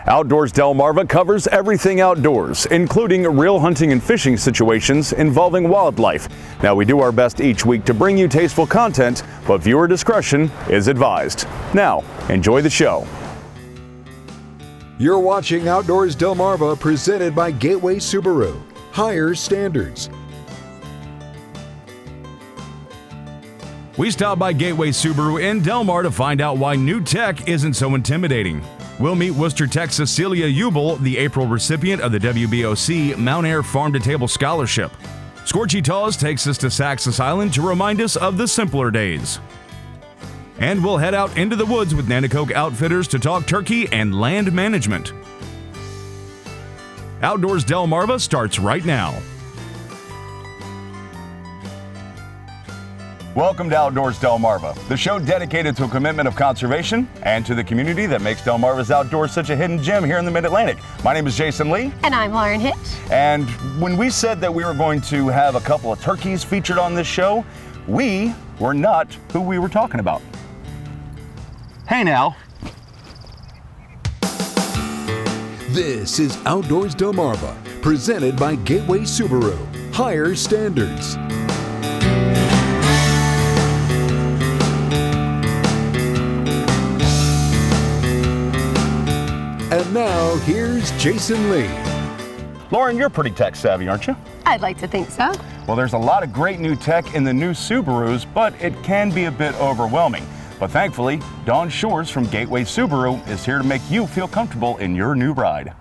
Outdoors Delmarva covers everything outdoors, including real hunting and fishing situations involving wildlife. Now, we do our best each week to bring you tasteful content, but viewer discretion is advised. Now, enjoy the show. You're watching Outdoors Delmarva, presented by Gateway Subaru. Higher standards. We stopped by Gateway Subaru in Delmar to find out why new tech isn't so intimidating. We'll meet Worcester Tech's Cecilia Uebel, the April recipient of the WBOC Mountaire Farm-to-Table Scholarship. Scorchy Taws takes us to Saxis Island to remind us of the simpler days. And we'll head out into the woods with Nanticoke Outfitters to talk turkey and land management. Outdoors Delmarva starts right now. Welcome to Outdoors Delmarva, the show dedicated to a commitment of conservation and to the community that makes Delmarva's outdoors such a hidden gem here in the Mid-Atlantic. My name is Jason Lee. And I'm Lauren Hitch. And when we said that we were going to have a couple of turkeys featured on this show, we were not who we were talking about. Hey now. This is Outdoors Delmarva, presented by Gateway Subaru. Higher standards. And now, here's Jason Lee. Lauren, you're pretty tech savvy, aren't you? I'd like to think so. Well, there's a lot of great new tech in the new Subarus, but it can be a bit overwhelming. But thankfully, Dawn Shores from Gateway Subaru is here to make you feel comfortable in your new ride.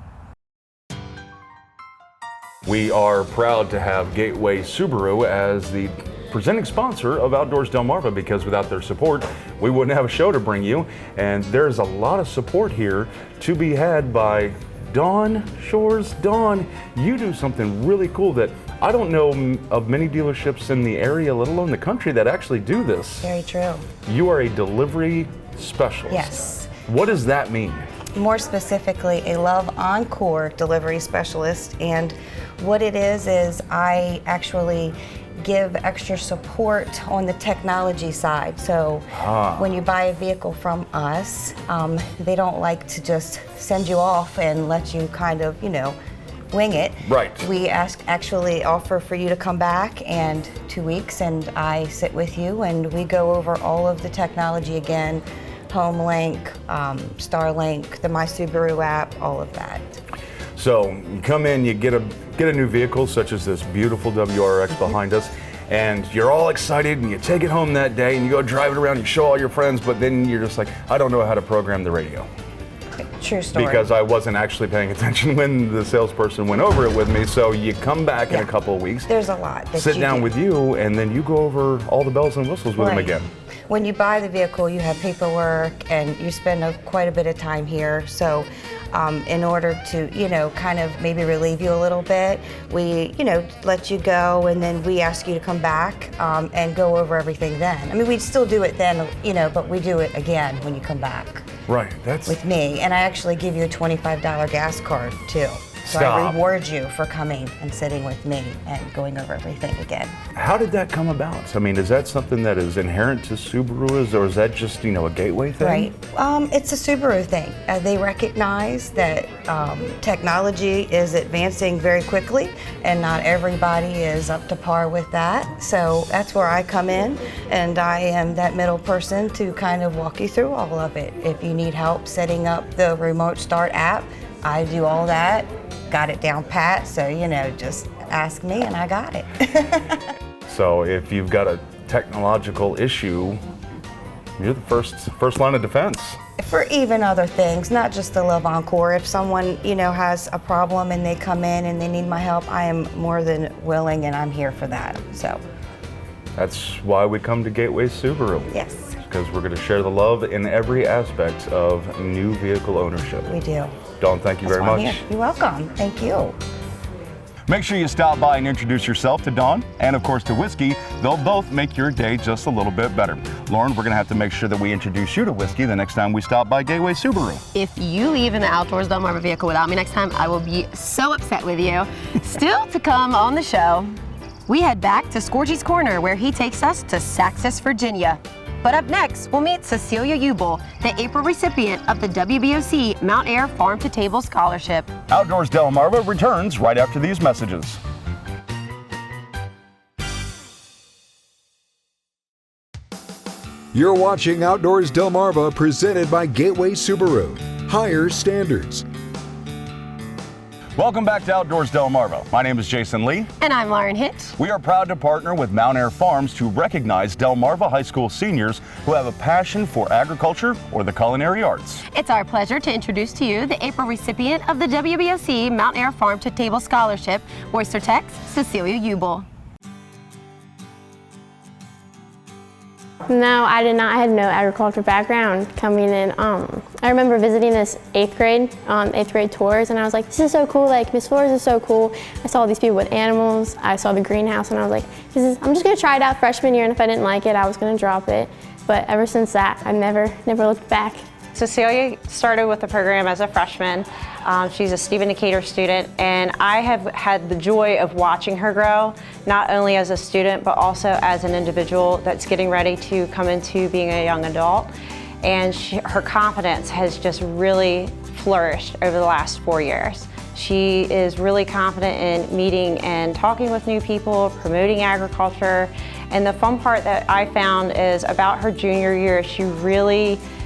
We are proud to have Gateway Subaru as the presenting sponsor of Outdoors Delmarva, because without their support, we wouldn't have a show to bring you. And there's a lot of support here to be had by Dawn Shores. Dawn, you do something really cool that I don't know of many dealerships in the area, let alone the country, that actually do this. Very true. You are a delivery specialist. Yes. What does that mean? More specifically, a Love Encore delivery specialist. And what it is I actually give extra support on the technology side. So when you buy a vehicle from us, they don't like to just send you off and let you kind of, wing it. Right. We actually offer for you to come back in 2 weeks, and I sit with you and we go over all of the technology again, HomeLink, Starlink, the My Subaru app, all of that. So you come in, you get a new vehicle such as this beautiful WRX behind us, and you're all excited and you take it home that day and you go drive it around, you show all your friends, but then you're just like, I don't know how to program the radio. True story. Because I wasn't actually paying attention when the salesperson went over it with me. So you come back in a couple of weeks. There's a lot. Sit down with you, and then you go over all the bells and whistles with them again. When you buy the vehicle, you have paperwork and you spend quite a bit of time here. So in order to, kind of maybe relieve you a little bit, we, let you go, and then we ask you to come back and go over everything then. I mean, we'd still do it then, but we do it again when you come back. Right, with me. And I actually give you a $25 gas card too. So I reward you for coming and sitting with me and going over everything again. How did that come about? I mean, is that something that is inherent to Subarus, or is that just, a Gateway thing? Right. It's a Subaru thing. They recognize that technology is advancing very quickly, and not everybody is up to par with that. So that's where I come in, and I am that middle person to kind of walk you through all of it. If you need help setting up the remote start app, I do all that, got it down pat, so just ask me and I got it. So if you've got a technological issue, you're the first line of defense. For even other things, not just the Love Encore. If someone, has a problem and they come in and they need my help, I am more than willing, and I'm here for that. So that's why we come to Gateway Subaru. Yes. Because we're going to share the love in every aspect of new vehicle ownership. We do. Dawn, thank you very much. You're welcome. Thank you. Make sure you stop by and introduce yourself to Dawn and, of course, to Whiskey. They'll both make your day just a little bit better. Lauren, we're going to have to make sure that we introduce you to Whiskey the next time we stop by Gateway Subaru. If you leave in the Outdoors Delmarva vehicle without me next time, I will be so upset with you. Still to come on the show, we head back to Scorchy's Corner, where he takes us to Saxis, Virginia. But up next, we'll meet Cecilia Uebel, the April recipient of the WBOC Mountaire Farm to Table Scholarship. Outdoors Delmarva returns right after these messages. You're watching Outdoors Delmarva presented by Gateway Subaru. Higher standards. Welcome back to Outdoors Delmarva. My name is Jason Lee. And I'm Lauren Hitch. We are proud to partner with Mountaire Farms to recognize Delmarva High School seniors who have a passion for agriculture or the culinary arts. It's our pleasure to introduce to you the April recipient of the WBOC Mountaire Farm to Table Scholarship, Oyster Tech's Cecilia Uebel. No, I did not. I had no agriculture background coming in. I remember visiting this 8th grade tours, and I was like, this is so cool. Like, Miss Flores is so cool. I saw these people with animals. I saw the greenhouse, and I was like, I'm just gonna try it out freshman year, and if I didn't like it, I was gonna drop it. But ever since that, I've never looked back. Cecilia started with the program as a freshman. She's a Stephen Decatur student, and I have had the joy of watching her grow, not only as a student, but also as an individual that's getting ready to come into being a young adult. And her confidence has just really flourished over the last 4 years. She is really confident in meeting and talking with new people, promoting agriculture. And the fun part that I found is about her junior year,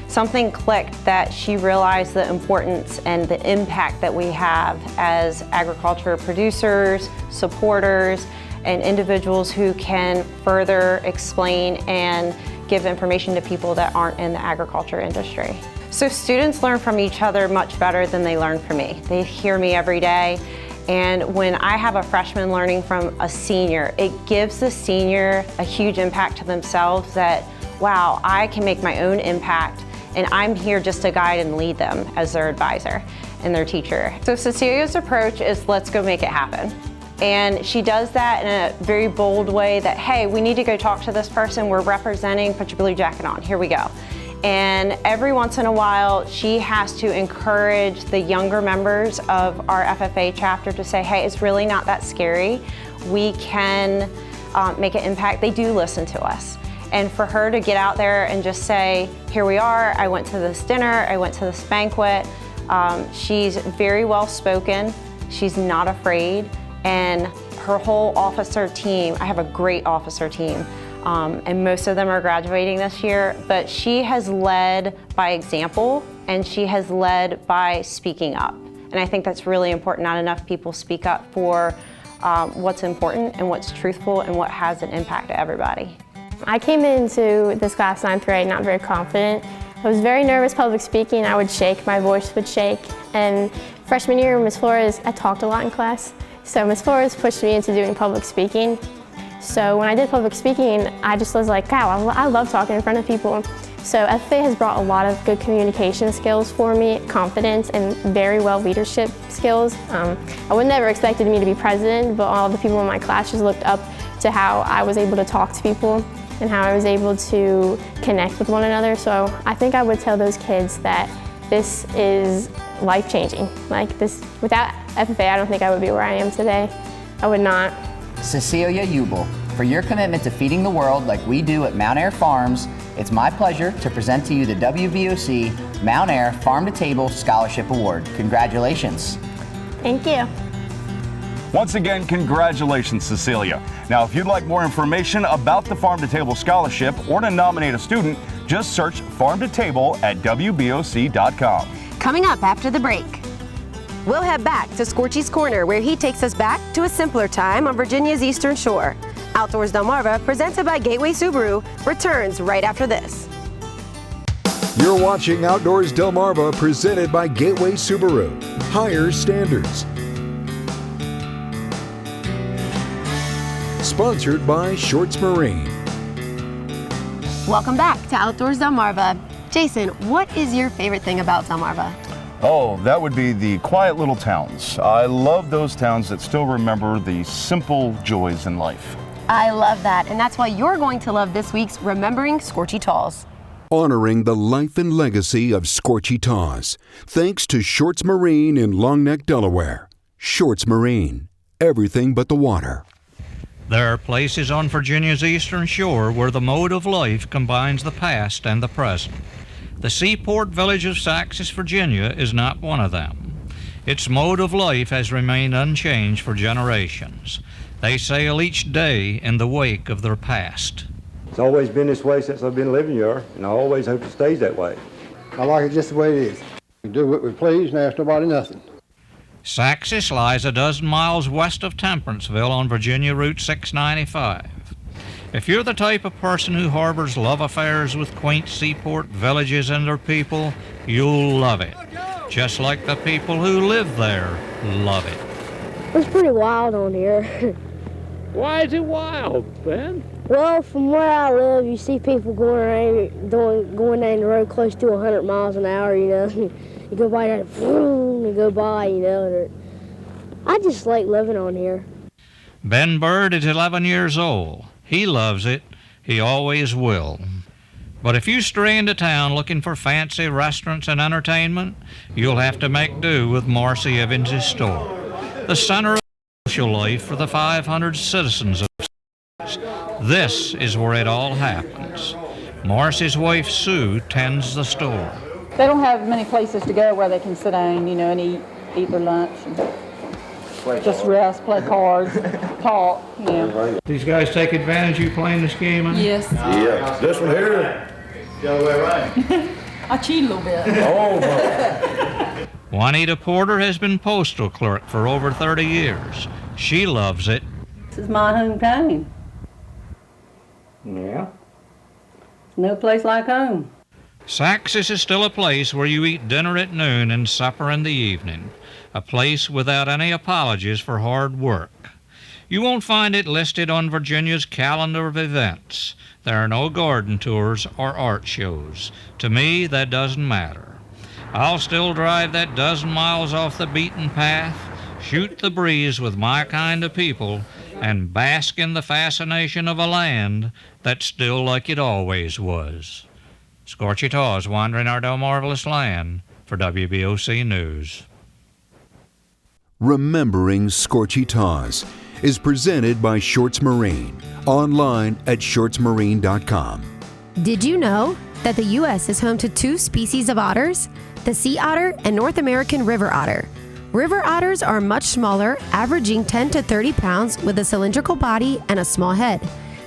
something clicked that she realized the importance and the impact that we have as agriculture producers, supporters, and individuals who can further explain and give information to people that aren't in the agriculture industry. So students learn from each other much better than they learn from me. They hear me every day. And when I have a freshman learning from a senior, it gives the senior a huge impact to themselves that, wow, I can make my own impact, and I'm here just to guide and lead them as their advisor and their teacher. So Cecilia's approach is, let's go make it happen. And she does that in a very bold way that, hey, we need to go talk to this person, we're representing, put your blue jacket on, here we go. And every once in a while, she has to encourage the younger members of our FFA chapter to say, hey, it's really not that scary. We can make an impact. They do listen to us. And for her to get out there and just say, here we are, I went to this dinner, I went to this banquet. She's very well spoken, she's not afraid, and her whole officer team, I have a great officer team, and most of them are graduating this year, but she has led by example, and she has led by speaking up. And I think that's really important. Not enough people speak up for what's important and what's truthful and what has an impact to everybody. I came into this class 9th grade not very confident. I was very nervous public speaking. I would shake, my voice would shake. And freshman year, Miss Flores, I talked a lot in class. So Miss Flores pushed me into doing public speaking. So when I did public speaking, I just was like, wow, I love talking in front of people. So FFA has brought a lot of good communication skills for me, confidence, and very well leadership skills. I would never expected me to be president, but all the people in my class just looked up to how I was able to talk to people and how I was able to connect with one another. So I think I would tell those kids that this is life-changing. Like this, without FFA, I don't think I would be where I am today. I would not. Cecilia Uebel, for your commitment to feeding the world like we do at Mountaire Farms, it's my pleasure to present to you the WBOC Mountaire Farm to Table Scholarship Award. Congratulations. Thank you. Once again, congratulations, Cecilia. Now, if you'd like more information about the Farm to Table Scholarship or to nominate a student, just search Farm to Table at WBOC.com. Coming up after the break, we'll head back to Scorchy's Corner, where he takes us back to a simpler time on Virginia's Eastern Shore. Outdoors Delmarva, presented by Gateway Subaru, returns right after this. You're watching Outdoors Delmarva presented by Gateway Subaru. Higher standards. Sponsored by Shorts Marine. Welcome back to Outdoors Delmarva. Jason, what is your favorite thing about Delmarva? Oh, that would be the quiet little towns. I love those towns that still remember the simple joys in life. I love that, and that's why you're going to love this week's Remembering Scorchy Taws. Honoring the life and legacy of Scorchy Taws. Thanks to Shorts Marine in Long Neck, Delaware. Shorts Marine. Everything but the water. There are places on Virginia's eastern shore where the mode of life combines the past and the present. The seaport village of Saxis, Virginia is not one of them. Its mode of life has remained unchanged for generations. They sail each day in the wake of their past. It's always been this way since I've been living here, and I always hope it stays that way. I like it just the way it is. We do what we please and ask nobody nothing. Saxis lies a dozen miles west of Temperanceville on Virginia Route 695. If you're the type of person who harbors love affairs with quaint seaport villages and their people, you'll love it. Just like the people who live there love it. It's pretty wild on here. Why is it wild, Ben? Well, from where I live, you see people going down the road close to 100 miles an hour, you know. You go by there, and go by, you know. I just like living on here. Ben Bird is 11 years old. He loves it. He always will. But if you stray into town looking for fancy restaurants and entertainment, you'll have to make do with Marcy Evans' store, the center of social life for the 500 citizens of Saxis. This is where it all happens. Marcy's wife, Sue, tends the store. They don't have many places to go where they can sit down, you know, and eat their lunch. And just rest, play cards, talk, you know. These guys take advantage of you playing this game, huh? Yes. Yeah, this one here. The other way around. I cheat a little bit. Oh, Juanita Porter has been postal clerk for over 30 years. She loves it. This is my hometown. yeah. No place like home. Saxis is still a place where you eat dinner at noon and supper in the evening. A place without any apologies for hard work. You won't find it listed on Virginia's calendar of events. There are no garden tours or art shows. To me, that doesn't matter. I'll still drive that dozen miles off the beaten path, shoot the breeze with my kind of people, and bask in the fascination of a land that's still like it always was. Scorchy Taws wandering our Delmarvelous land for WBOC News. Remembering Scorchy Taws is presented by Shorts Marine, online at shortsmarine.com. Did you know that the U.S. is home to 2 species of otters? The sea otter and North American river otter. River otters are much smaller, averaging 10 to 30 pounds with a cylindrical body and a small head.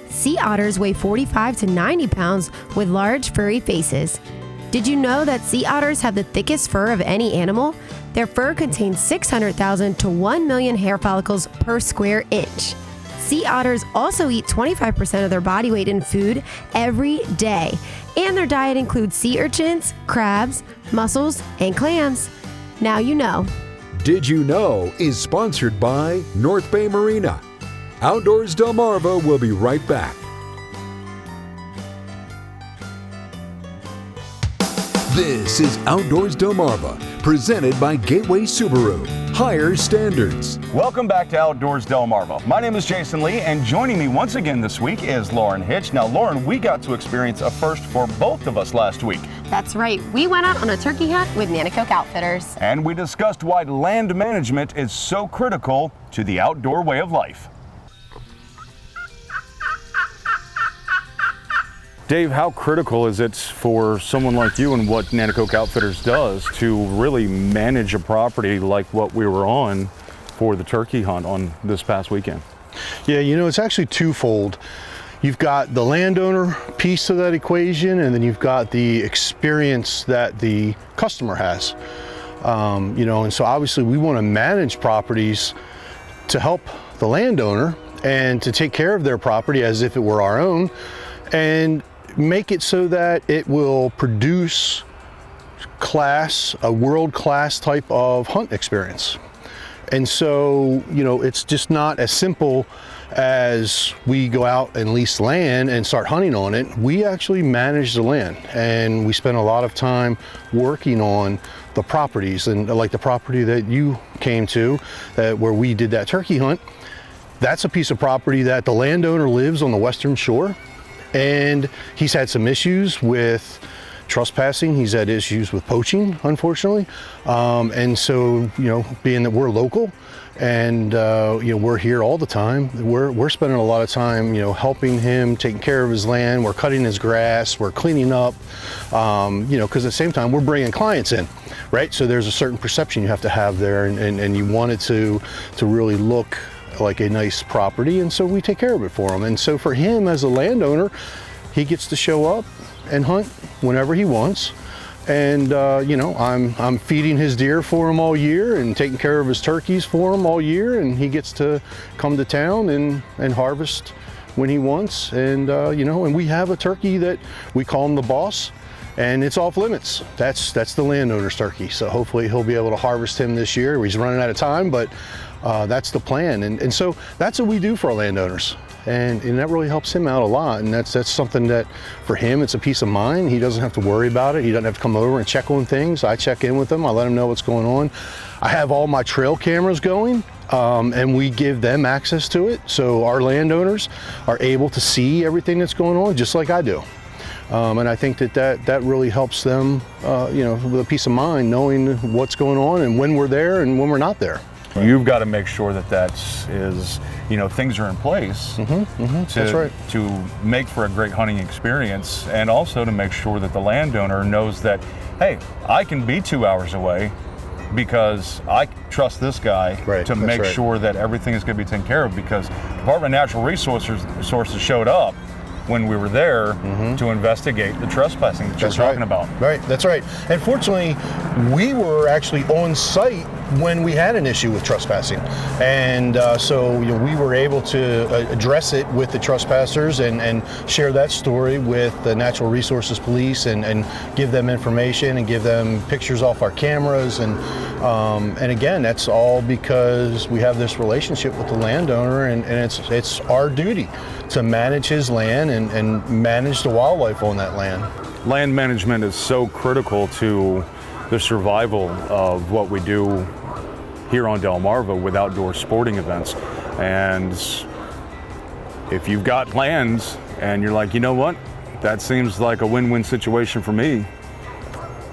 Sea otters weigh 45 to 90 pounds with large furry faces. Did you know that sea otters have the thickest fur of any animal? Their fur contains 600,000 to 1 million hair follicles per square inch. Sea otters also eat 25% of their body weight in food every day, and their diet includes sea urchins, crabs, mussels, and clams. Now you know. Did You Know is sponsored by North Bay Marina. Outdoors Delmarva will be right back. This is Outdoors Delmarva, presented by Gateway Subaru. Higher standards. Welcome back to Outdoors Delmarva. My name is Jason Lee, and joining me once again this week is Lauren Hitch. Now, Lauren, we got to experience a first for both of us last week. That's right. We went out on a turkey hunt with Nanticoke Outfitters. And we discussed why land management is so critical to the outdoor way of life. Dave, how critical is it for someone like you and what Nanticoke Outfitters does to really manage a property like what we were on for the turkey hunt on this past weekend? Yeah, you know, it's actually twofold. You've got the landowner piece of that equation, and then you've got the experience that the customer has. You know, and so obviously we want to manage properties to help the landowner and to take care of their property as if it were our own, and make it so that it will produce a world-class type of hunt experience. And so, you know, it's just not as simple as we go out and lease land and start hunting on it. We actually manage the land, and we spend a lot of time working on the properties. And like the property that you came to, where we did that turkey hunt, that's a piece of property that the landowner lives on the western shore. And he's had some issues with trespassing. He's had issues with poaching, unfortunately. And so, being that we're local and, we're here all the time, we're spending a lot of time, helping him, taking care of his land. We're cutting his grass, we're cleaning up, because at the same time, we're bringing clients in, right? So there's a certain perception you have to have there, and you want it to really look like a nice property, and so we take care of it for him. And so for him as a landowner, he gets to show up and hunt whenever he wants. And I'm feeding his deer for him all year and taking care of his turkeys for him all year, and he gets to come to town and harvest when he wants. And and we have a turkey that we call him the boss, and it's off limits. That's the landowner's turkey. So hopefully he'll be able to harvest him this year. He's running out of time, but that's the plan. And so that's what we do for our landowners. And that really helps him out a lot. And that's something that for him, it's a peace of mind. He doesn't have to worry about it. He doesn't have to come over and check on things. I check in with him. I let him know what's going on. I have all my trail cameras going, and we give them access to it. So our landowners are able to see everything that's going on, just like I do. And I think that really helps them, with a peace of mind, knowing what's going on and when we're there and when we're not there. You've got to make sure that things are in place That's right. to make for a great hunting experience, and also to make sure that the landowner knows that, hey, I can be 2 hours away because I trust this guy to make sure that everything is going to be taken care of, because Department of Natural Resources showed up when we were there to investigate the trespassing that you're talking about. Right, that's right. And fortunately, we were actually on site when we had an issue with trespassing. And so we were able to address it with the trespassers and share that story with the Natural Resources Police and give them information and give them pictures off our cameras. And again, that's all because we have this relationship with the landowner, and it's our duty to manage his land and manage the wildlife on that land. Land management is so critical to the survival of what we do here on Delmarva with outdoor sporting events. And if you've got plans and you're like, you know what, that seems like a win-win situation for me,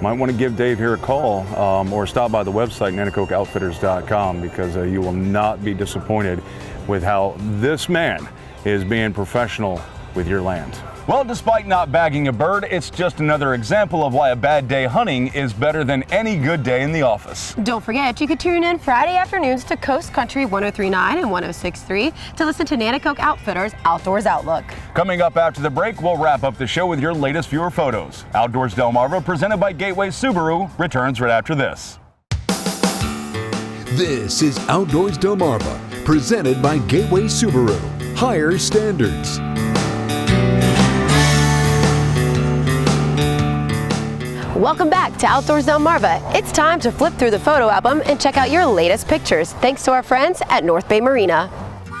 might want to give Dave here a call or stop by the website, nanticokeoutfitters.com, because you will not be disappointed with how this man is being professional with your land. Well, despite not bagging a bird, it's just another example of why a bad day hunting is better than any good day in the office. Don't forget, you can tune in Friday afternoons to Coast Country 103.9 and 106.3 to listen to Nanticoke Outfitters Outdoors Outlook. Coming up after the break, we'll wrap up the show with your latest viewer photos. Outdoors Delmarva, presented by Gateway Subaru, returns right after this. This is Outdoors Delmarva, presented by Gateway Subaru. Higher standards. Welcome back to Outdoors Delmarva. It's time to flip through the photo album and check out your latest pictures, thanks to our friends at North Bay Marina.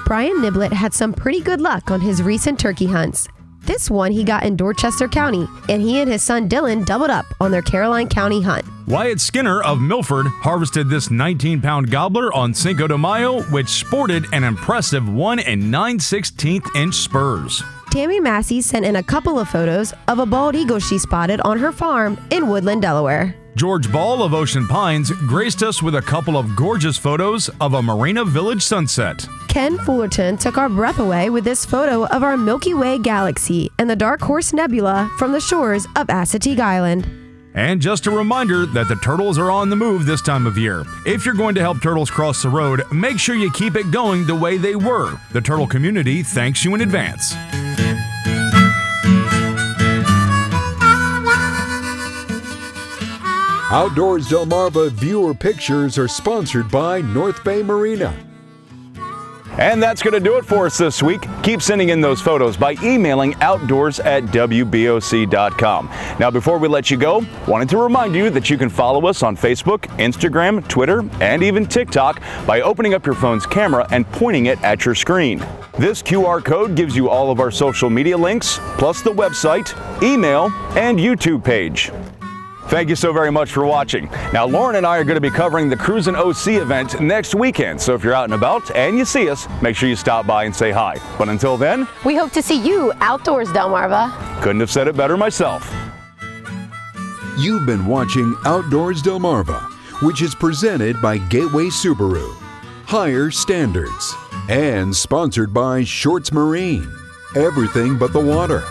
Brian Niblett had some pretty good luck on his recent turkey hunts. This one he got in Dorchester County, and he and his son Dylan doubled up on their Caroline County hunt. Wyatt Skinner of Milford harvested this 19-pound gobbler on Cinco de Mayo, which sported an impressive 1 9/16 inch spurs. Tammy Massey sent in a couple of photos of a bald eagle she spotted on her farm in Woodland, Delaware. George Ball of Ocean Pines graced us with a couple of gorgeous photos of a Marina Village sunset. Ken Fullerton took our breath away with this photo of our Milky Way galaxy and the Dark Horse Nebula from the shores of Assateague Island. And just a reminder that the turtles are on the move this time of year. If you're going to help turtles cross the road, make sure you keep it going the way they were. The turtle community thanks you in advance. Outdoors Delmarva viewer pictures are sponsored by North Bay Marina. And that's going to do it for us this week. Keep sending in those photos by emailing outdoors@wboc.com. Now, before we let you go, wanted to remind you that you can follow us on Facebook, Instagram, Twitter, and even TikTok by opening up your phone's camera and pointing it at your screen. This QR code gives you all of our social media links, plus the website, email, and YouTube page. Thank you so very much for watching. Now, Lauren and I are going to be covering the Cruisin' OC event next weekend, so if you're out and about and you see us, make sure you stop by and say hi. But until then, we hope to see you outdoors, Delmarva. Couldn't have said it better myself. You've been watching Outdoors Delmarva, which is presented by Gateway Subaru, Higher Standards, and sponsored by Shorts Marine. Everything but the water.